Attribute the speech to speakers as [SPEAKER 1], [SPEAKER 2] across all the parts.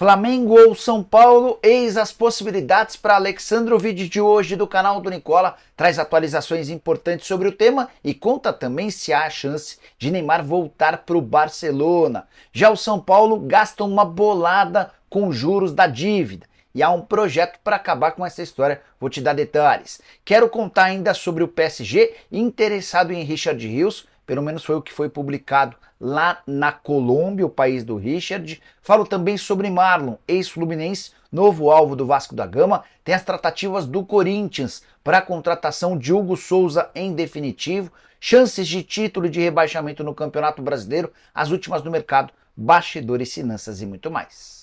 [SPEAKER 1] Flamengo ou São Paulo, eis as possibilidades para Alexandre. O vídeo de hoje do canal do Nicola traz atualizações importantes sobre o tema e conta também se há a chance de Neymar voltar para o Barcelona. Já o São Paulo gasta uma bolada com juros da dívida e há um projeto para acabar com essa história, vou te dar detalhes. Quero contar ainda sobre o PSG interessado em Richard Rios, pelo menos foi o que foi publicado lá na Colômbia, o país do Richard. Falo também sobre Marlon, ex-fluminense, novo alvo do Vasco da Gama. Tem as tratativas do Corinthians para a contratação de Hugo Souza em definitivo. Chances de título de rebaixamento no Campeonato Brasileiro, as últimas do mercado, bastidores, finanças e muito mais.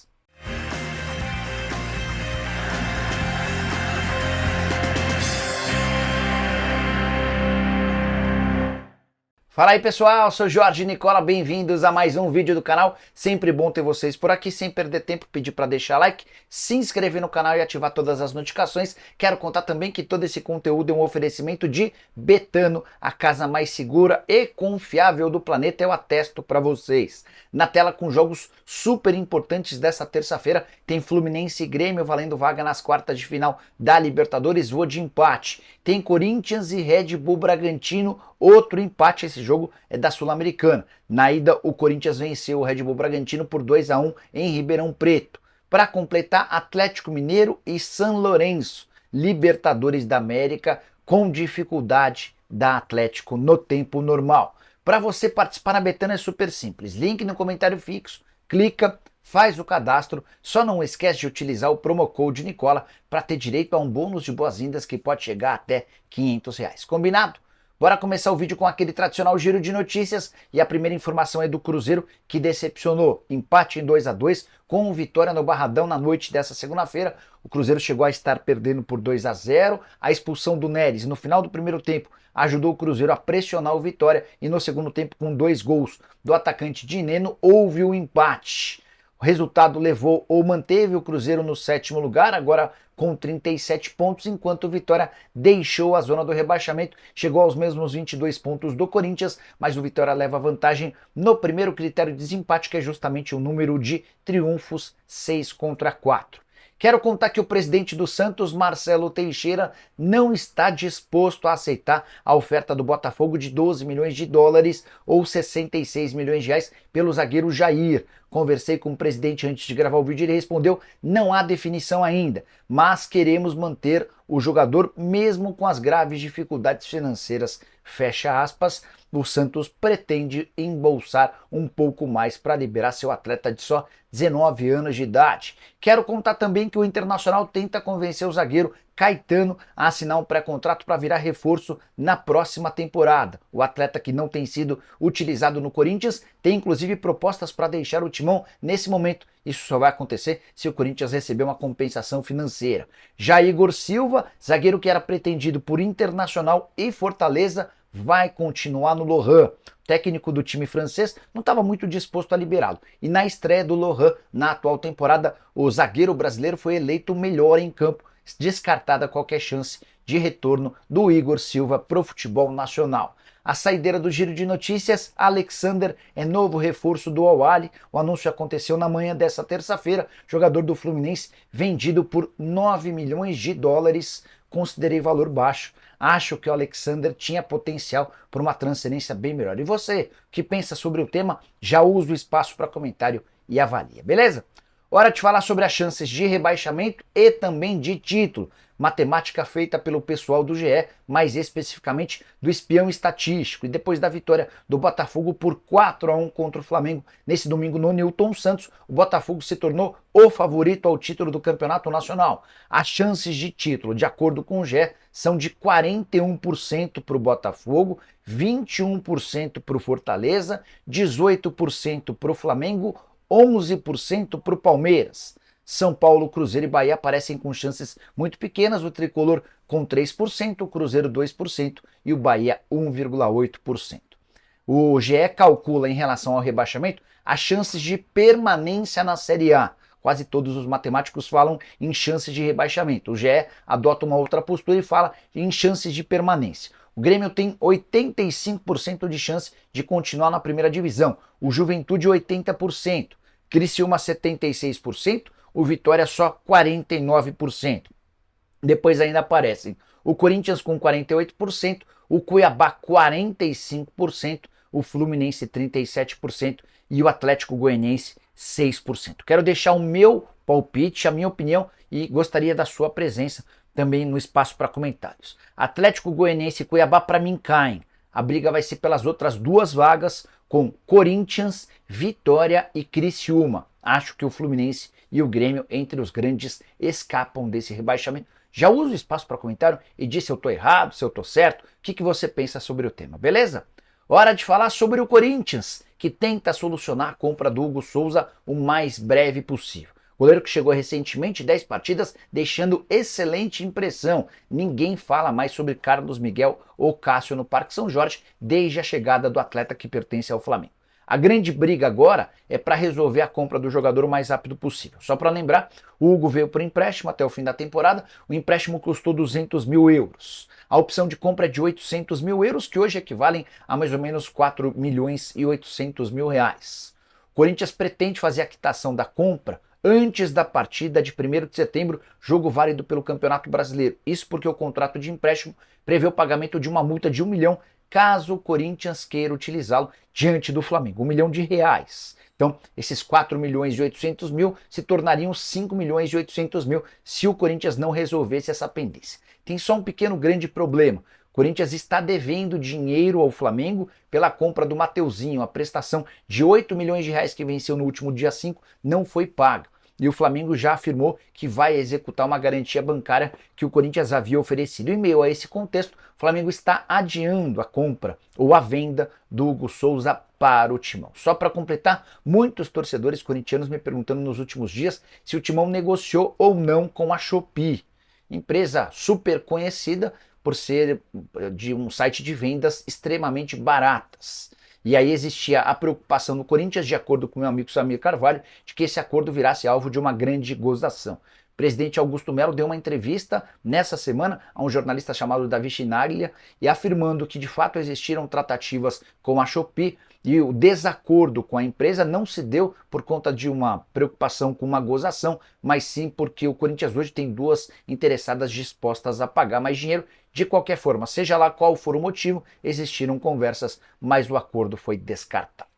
[SPEAKER 1] Fala aí pessoal, sou Jorge Nicola, bem-vindos a mais um vídeo do canal. Sempre bom ter vocês por aqui, sem perder tempo, pedir para deixar like, se inscrever no canal e ativar todas as notificações. Quero contar também que todo esse conteúdo é um oferecimento de Betano, a casa mais segura e confiável do planeta, eu atesto para vocês. Na tela com jogos super importantes dessa terça-feira, tem Fluminense e Grêmio valendo vaga nas quartas de final da Libertadores, vou de empate. Tem Corinthians e Red Bull Bragantino, outro empate, esse jogo é da Sul-Americana. Na ida, o Corinthians venceu o Red Bull Bragantino por 2-1 em Ribeirão Preto. Para completar, Atlético Mineiro e São Lourenço, Libertadores da América, com dificuldade da Atlético no tempo normal. Para você participar na Betano é super simples, link no comentário fixo, clica, faz o cadastro, só não esquece de utilizar o promo code Nicola para ter direito a um bônus de boas-vindas que pode chegar até R$500. Combinado? Bora começar o vídeo com aquele tradicional giro de notícias e a primeira informação é do Cruzeiro, que decepcionou. Empate em 2-2 com vitória no Barradão na noite dessa segunda-feira. O Cruzeiro chegou a estar perdendo por 2-0. A expulsão do Neres no final do primeiro tempo ajudou o Cruzeiro a pressionar o Vitória e no segundo tempo, com 2 gols do atacante Dineno, houve o empate. O resultado levou ou manteve o Cruzeiro no 7º lugar, agora com 37 pontos, enquanto o Vitória deixou a zona do rebaixamento, chegou aos mesmos 22 pontos do Corinthians, mas o Vitória leva vantagem no primeiro critério de desempate, que é justamente o número de triunfos, 6-4. Quero contar que o presidente do Santos, Marcelo Teixeira, não está disposto a aceitar a oferta do Botafogo de 12 milhões de dólares ou 66 milhões de reais pelo zagueiro Jair. Conversei com o presidente antes de gravar o vídeo e ele respondeu: não há definição ainda, mas queremos manter o jogador mesmo com as graves dificuldades financeiras. Fecha aspas. O Santos pretende embolsar um pouco mais para liberar seu atleta de só 19 anos de idade. Quero contar também que o Internacional tenta convencer o zagueiro Caetano a assinar um pré-contrato para virar reforço na próxima temporada. O atleta, que não tem sido utilizado no Corinthians, tem inclusive propostas para deixar o timão nesse momento. Isso só vai acontecer se o Corinthians receber uma compensação financeira. Já Igor Silva, zagueiro que era pretendido por Internacional e Fortaleza, vai continuar no Lorient. O técnico do time francês não estava muito disposto a liberá-lo. E na estreia do Lorient, na atual temporada, o zagueiro brasileiro foi eleito o melhor em campo, descartada qualquer chance de retorno do Igor Silva para o futebol nacional. A saideira do giro de notícias, Alexander é novo reforço do Al-Ahly. O anúncio aconteceu na manhã dessa terça-feira. Jogador do Fluminense vendido por 9 milhões de dólares. Considerei valor baixo. Acho que o Alexander tinha potencial para uma transferência bem melhor. E você, que pensa sobre o tema, já usa o espaço para comentário e avalia, beleza? Hora de falar sobre as chances de rebaixamento e também de título. Matemática feita pelo pessoal do GE, mais especificamente do espião estatístico. E depois da vitória do Botafogo por 4-1 contra o Flamengo nesse domingo no Newton Santos, o Botafogo se tornou o favorito ao título do Campeonato Nacional. As chances de título, de acordo com o GE, são de 41% para o Botafogo, 21% para o Fortaleza, 18% para o Flamengo, 11% para o Palmeiras. São Paulo, Cruzeiro e Bahia aparecem com chances muito pequenas, o Tricolor com 3%, o Cruzeiro 2% e o Bahia 1,8%. O GE calcula, em relação ao rebaixamento, as chances de permanência na Série A. Quase todos os matemáticos falam em chances de rebaixamento. O GE adota uma outra postura e fala em chances de permanência. O Grêmio tem 85% de chance de continuar na primeira divisão, o Juventude 80%. Criciúma 76%, o Vitória só 49%. Depois ainda aparecem o Corinthians com 48%, o Cuiabá 45%, o Fluminense 37% e o Atlético Goianiense 6%. Quero deixar o meu palpite, a minha opinião e gostaria da sua presença também no espaço para comentários. Atlético Goianiense e Cuiabá para mim caem. A briga vai ser pelas outras duas vagas com Corinthians, Vitória e Criciúma. Acho que o Fluminense e o Grêmio, entre os grandes, escapam desse rebaixamento. Já uso o espaço para comentário e diz se eu estou errado, se eu estou certo, o que você pensa sobre o tema, beleza? Hora de falar sobre o Corinthians, que tenta solucionar a compra do Hugo Souza o mais breve possível. Goleiro que chegou recentemente, 10 partidas, deixando excelente impressão. Ninguém fala mais sobre Carlos Miguel ou Cássio no Parque São Jorge desde a chegada do atleta que pertence ao Flamengo. A grande briga agora é para resolver a compra do jogador o mais rápido possível. Só para lembrar, o Hugo veio por empréstimo até o fim da temporada, o empréstimo custou 200 mil euros. A opção de compra é de 800 mil euros, que hoje equivalem a mais ou menos 4 milhões e 800 mil reais. O Corinthians pretende fazer a quitação da compra antes da partida de 1º de setembro, jogo válido pelo Campeonato Brasileiro. Isso porque o contrato de empréstimo prevê o pagamento de uma multa de 1 milhão caso o Corinthians queira utilizá-lo diante do Flamengo, 1 milhão de reais. Então, esses 4 milhões e 800 mil se tornariam 5 milhões e 800 mil se o Corinthians não resolvesse essa pendência. Tem só um pequeno grande problema. O Corinthians está devendo dinheiro ao Flamengo pela compra do Mateuzinho. A prestação de 8 milhões de reais que venceu no último dia 5 não foi paga. E o Flamengo já afirmou que vai executar uma garantia bancária que o Corinthians havia oferecido. Em meio a esse contexto, o Flamengo está adiando a compra ou a venda do Hugo Souza para o Timão. Só para completar, muitos torcedores corintianos me perguntando nos últimos dias se o Timão negociou ou não com a Shopee, empresa super conhecida por ser de um site de vendas extremamente baratas. E aí existia a preocupação no Corinthians, de acordo com meu amigo Samir Carvalho, de que esse acordo virasse alvo de uma grande gozação. O presidente Augusto Melo deu uma entrevista nessa semana a um jornalista chamado Davi Chinaglia e afirmando que de fato existiram tratativas com a Shopee e o desacordo com a empresa não se deu por conta de uma preocupação com uma gozação, mas sim porque o Corinthians hoje tem duas interessadas dispostas a pagar mais dinheiro. De qualquer forma, seja lá qual for o motivo, existiram conversas, mas o acordo foi descartado.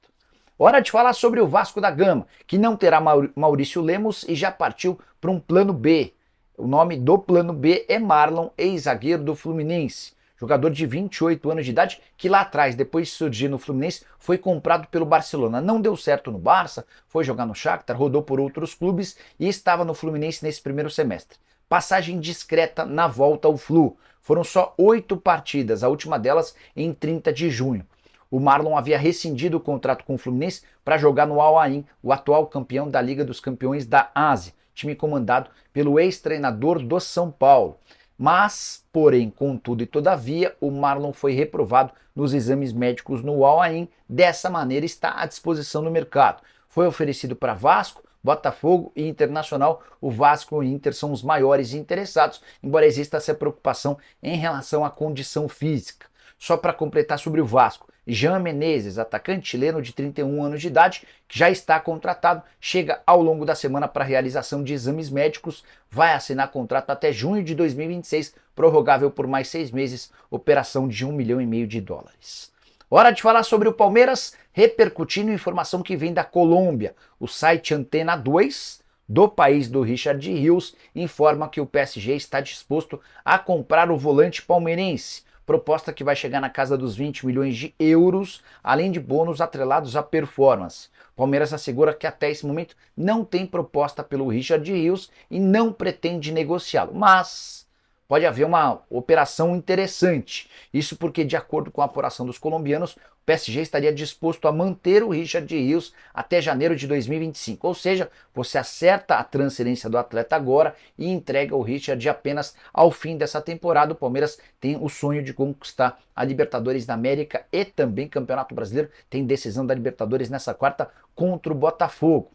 [SPEAKER 1] Hora de falar sobre o Vasco da Gama, que não terá Maurício Lemos e já partiu para um plano B. O nome do plano B é Marlon, ex-zagueiro do Fluminense. Jogador de 28 anos de idade, que lá atrás, depois de surgir no Fluminense, foi comprado pelo Barcelona. Não deu certo no Barça, foi jogar no Shakhtar, rodou por outros clubes e estava no Fluminense nesse primeiro semestre. Passagem discreta na volta ao Flu. Foram só 8 partidas, a última delas em 30 de junho. O Marlon havia rescindido o contrato com o Fluminense para jogar no Al Ain, o atual campeão da Liga dos Campeões da Ásia, time comandado pelo ex-treinador do São Paulo. Mas, porém, contudo e todavia, o Marlon foi reprovado nos exames médicos no Al Ain. Dessa maneira está à disposição no mercado. Foi oferecido para Vasco, Botafogo e Internacional. O Vasco e o Inter são os maiores interessados, embora exista essa preocupação em relação à condição física. Só para completar sobre o Vasco, Jean Menezes, atacante chileno de 31 anos de idade, que já está contratado, chega ao longo da semana para realização de exames médicos, vai assinar contrato até junho de 2026, prorrogável por mais 6 meses, operação de 1,5 milhão de dólares. Hora de falar sobre o Palmeiras, repercutindo informação que vem da Colômbia. O site Antena 2, do país do Richard Rios, informa que o PSG está disposto a comprar o volante palmeirense. Proposta que vai chegar na casa dos 20 milhões de euros, além de bônus atrelados à performance. O Palmeiras assegura que até esse momento não tem proposta pelo Richard Rios e não pretende negociá-lo, mas pode haver uma operação interessante. Isso porque, de acordo com a apuração dos colombianos, o PSG estaria disposto a manter o Richard Rios até janeiro de 2025. Ou seja, você acerta a transferência do atleta agora e entrega o Richard apenas ao fim dessa temporada. O Palmeiras tem o sonho de conquistar a Libertadores da América e também Campeonato Brasileiro. Tem decisão da Libertadores nessa quarta contra o Botafogo.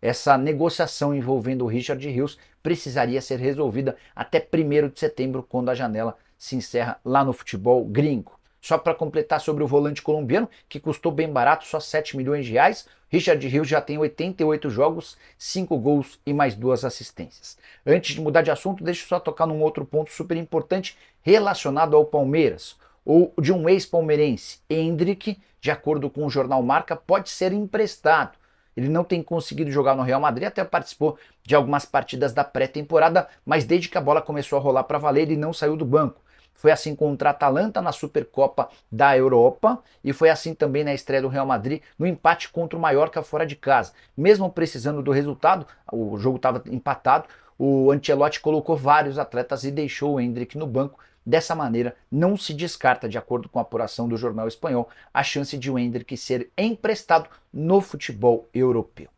[SPEAKER 1] Essa negociação envolvendo o Richard Rios precisaria ser resolvida até 1º de setembro, quando a janela se encerra lá no futebol gringo. Só para completar sobre o volante colombiano, que custou bem barato, só 7 milhões de reais, Richard Rios já tem 88 jogos, 5 gols e mais 2 assistências. Antes de mudar de assunto, deixa eu só tocar num outro ponto super importante relacionado ao Palmeiras, ou de um ex-palmeirense, Endrick, de acordo com o jornal Marca, pode ser emprestado. Ele não tem conseguido jogar no Real Madrid, até participou de algumas partidas da pré-temporada, mas desde que a bola começou a rolar para valer, ele não saiu do banco. Foi assim contra a Atalanta na Supercopa da Europa e foi assim também na estreia do Real Madrid no empate contra o Mallorca fora de casa. Mesmo precisando do resultado, o jogo estava empatado, o Ancelotti colocou vários atletas e deixou o Endrick no banco. Dessa maneira, não se descarta, de acordo com a apuração do jornal espanhol, a chance de o Endrick ser emprestado no futebol europeu.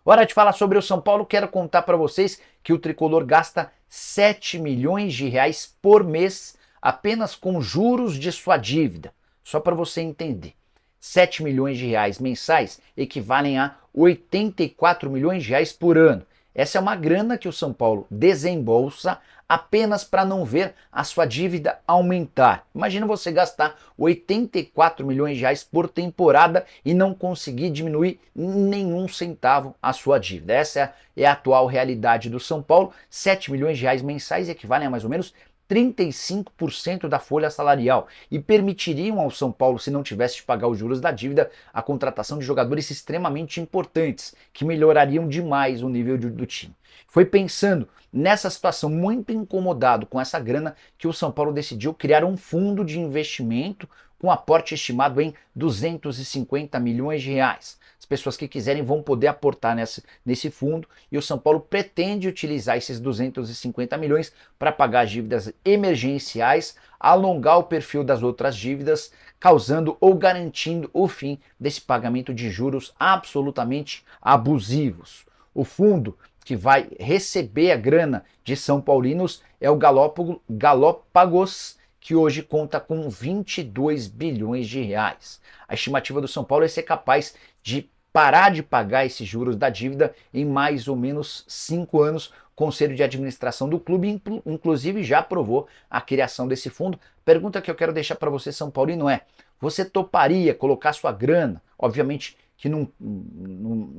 [SPEAKER 1] Hora de falar sobre o São Paulo, quero contar para vocês que o tricolor gasta 7 milhões de reais por mês apenas com juros de sua dívida. Só para você entender. 7 milhões de reais mensais equivalem a 84 milhões de reais por ano. Essa é uma grana que o São Paulo desembolsa apenas para não ver a sua dívida aumentar. Imagina você gastar 84 milhões de reais por temporada e não conseguir diminuir nenhum centavo a sua dívida. Essa é a atual realidade do São Paulo. 7 milhões de reais mensais equivalem a mais ou menos 35% da folha salarial e permitiriam ao São Paulo, se não tivesse de pagar os juros da dívida, a contratação de jogadores extremamente importantes, que melhorariam demais o nível do time. Foi pensando nessa situação, muito incomodado com essa grana, que o São Paulo decidiu criar um fundo de investimento com aporte estimado em 250 milhões de reais. As pessoas que quiserem vão poder aportar nesse fundo e o São Paulo pretende utilizar esses 250 milhões para pagar as dívidas emergenciais, alongar o perfil das outras dívidas, causando ou garantindo o fim desse pagamento de juros absolutamente abusivos. O fundo que vai receber a grana de São Paulinos é o Galápagos, que hoje conta com 22 bilhões de reais. A estimativa do São Paulo é ser capaz de parar de pagar esses juros da dívida em mais ou menos 5 anos. O Conselho de Administração do clube, inclusive, já aprovou a criação desse fundo. Pergunta que eu quero deixar para você, São Paulino, é: você toparia colocar sua grana, obviamente que num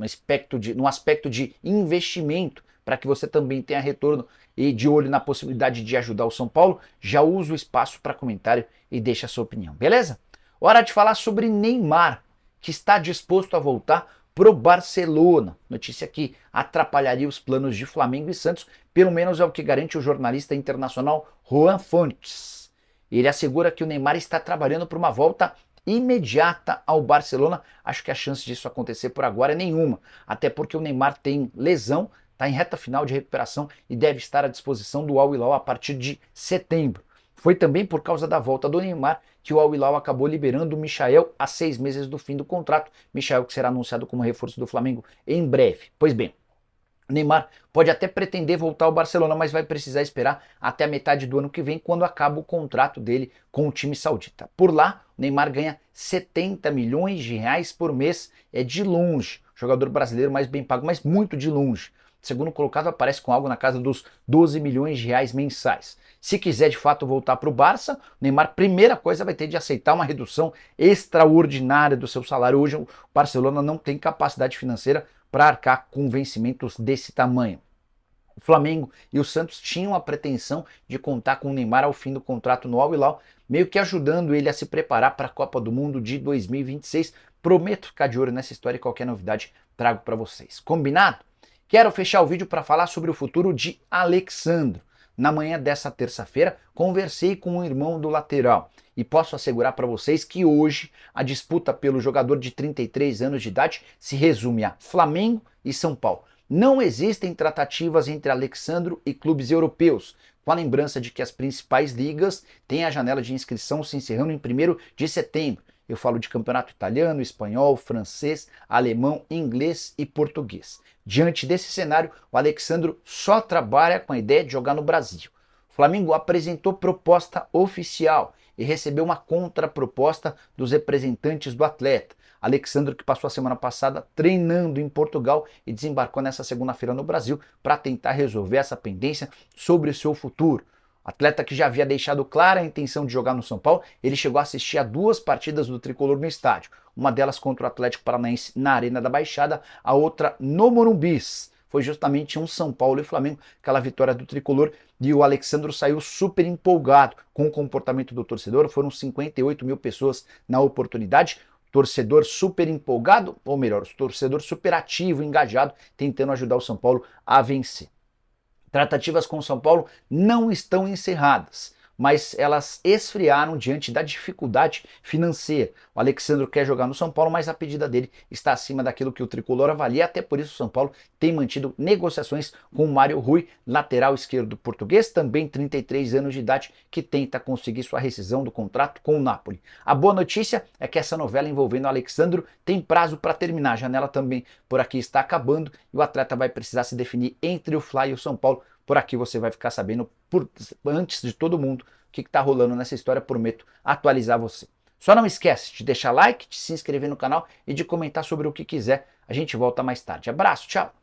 [SPEAKER 1] aspecto de investimento, para que você também tenha retorno e de olho na possibilidade de ajudar o São Paulo? Já usa o espaço para comentário e deixa a sua opinião, beleza? Hora de falar sobre Neymar, que está disposto a voltar pro Barcelona. Notícia que atrapalharia os planos de Flamengo e Santos, pelo menos é o que garante o jornalista internacional Juan Fontes. Ele assegura que o Neymar está trabalhando por uma volta imediata ao Barcelona. Acho que a chance disso acontecer por agora é nenhuma, até porque o Neymar tem lesão, está em reta final de recuperação e deve estar à disposição do Al Hilal a partir de setembro. Foi também por causa da volta do Neymar que o Al Hilal acabou liberando o Michael a 6 meses do fim do contrato. Michael que será anunciado como reforço do Flamengo em breve. Pois bem, Neymar pode até pretender voltar ao Barcelona, mas vai precisar esperar até a metade do ano que vem, quando acaba o contrato dele com o time saudita. Por lá, o Neymar ganha 70 milhões de reais por mês. É de longe o jogador brasileiro mais bem pago, mas muito de longe. O segundo colocado aparece com algo na casa dos 12 milhões de reais mensais. Se quiser de fato voltar para o Barça, o Neymar, primeira coisa, vai ter de aceitar uma redução extraordinária do seu salário. Hoje o Barcelona não tem capacidade financeira para arcar com vencimentos desse tamanho. O Flamengo e o Santos tinham a pretensão de contar com o Neymar ao fim do contrato no Al Hilal, meio que ajudando ele a se preparar para a Copa do Mundo de 2026. Prometo ficar de olho nessa história e qualquer novidade trago para vocês. Combinado? Quero fechar o vídeo para falar sobre o futuro de Alex Sandro. Na manhã dessa terça-feira, conversei com o irmão do lateral e posso assegurar para vocês que hoje a disputa pelo jogador de 33 anos de idade se resume a Flamengo e São Paulo. Não existem tratativas entre Alex Sandro e clubes europeus, com a lembrança de que as principais ligas têm a janela de inscrição se encerrando em 1º de setembro. Eu falo de campeonato italiano, espanhol, francês, alemão, inglês e português. Diante desse cenário, o Alex Sandro só trabalha com a ideia de jogar no Brasil. O Flamengo apresentou proposta oficial e recebeu uma contraproposta dos representantes do atleta. Alex Sandro, que passou a semana passada treinando em Portugal e desembarcou nessa segunda-feira no Brasil para tentar resolver essa pendência sobre o seu futuro. Atleta que já havia deixado clara a intenção de jogar no São Paulo, ele chegou a assistir a 2 partidas do Tricolor no estádio. Uma delas contra o Atlético Paranaense na Arena da Baixada, a outra no Morumbis. Foi justamente um São Paulo e Flamengo, aquela vitória do Tricolor, e o Alexandro saiu super empolgado com o comportamento do torcedor. Foram 58 mil pessoas na oportunidade. Torcedor super empolgado, ou melhor, torcedor super ativo, engajado, tentando ajudar o São Paulo a vencer. Tratativas com o São Paulo não estão encerradas, mas elas esfriaram diante da dificuldade financeira. O Alexandro quer jogar no São Paulo, mas a pedida dele está acima daquilo que o Tricolor avalia, até por isso o São Paulo tem mantido negociações com o Mário Rui, lateral esquerdo português, também 33 anos de idade, que tenta conseguir sua rescisão do contrato com o Napoli. A boa notícia é que essa novela envolvendo o Alexandro tem prazo para terminar, a janela também por aqui está acabando e o atleta vai precisar se definir entre o Fla e o São Paulo. Por aqui você vai ficar sabendo antes de todo mundo o que está rolando nessa história, prometo atualizar você. Só não esquece de deixar like, de se inscrever no canal e de comentar sobre o que quiser. A gente volta mais tarde. Abraço, tchau!